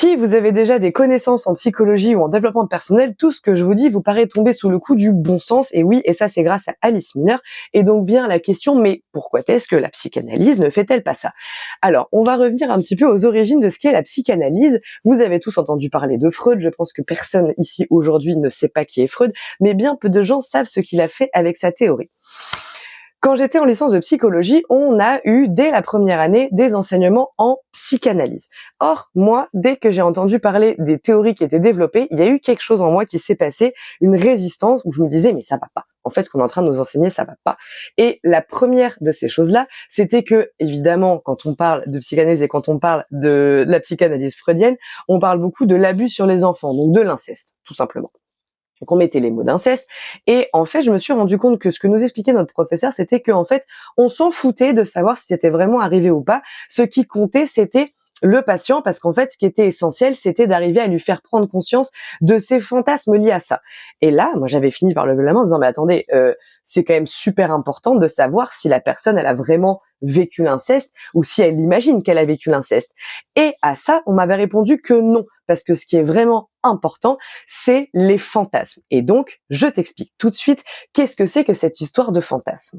Si vous avez déjà des connaissances en psychologie ou en développement personnel, tout ce que je vous dis vous paraît tomber sous le coup du bon sens, et oui, et ça c'est grâce à Alice Miller. Et donc vient la question, mais pourquoi est-ce que la psychanalyse ne fait-elle pas ça? Alors, on va revenir un petit peu aux origines de ce qu'est la psychanalyse. Vous avez tous entendu parler de Freud, je pense que personne ici aujourd'hui ne sait pas qui est Freud, mais bien peu de gens savent ce qu'il a fait avec sa théorie. Quand j'étais en licence de psychologie, on a eu dès la première année des enseignements en psychanalyse. Or, moi, dès que j'ai entendu parler des théories qui étaient développées, il y a eu quelque chose en moi qui s'est passé, une résistance où je me disais mais ça va pas. En fait, ce qu'on est en train de nous enseigner, ça va pas. Et la première de ces choses-là, c'était que, évidemment, quand on parle de psychanalyse et quand on parle de la psychanalyse freudienne, on parle beaucoup de l'abus sur les enfants, donc de l'inceste, tout simplement. Donc on mettait les mots d'inceste, et en fait je me suis rendu compte que ce que nous expliquait notre professeur, c'était qu'en fait on s'en foutait de savoir si c'était vraiment arrivé ou pas. Ce qui comptait, c'était le patient, parce qu'en fait ce qui était essentiel, c'était d'arriver à lui faire prendre conscience de ses fantasmes liés à ça. Et là, moi j'avais fini par lever la main en disant mais attendez, c'est quand même super important de savoir si la personne elle a vraiment vécu l'inceste ou si elle imagine qu'elle a vécu l'inceste. Et à ça, on m'avait répondu que non, parce que ce qui est vraiment important, c'est les fantasmes. Et donc, je t'explique tout de suite qu'est-ce que c'est que cette histoire de fantasmes.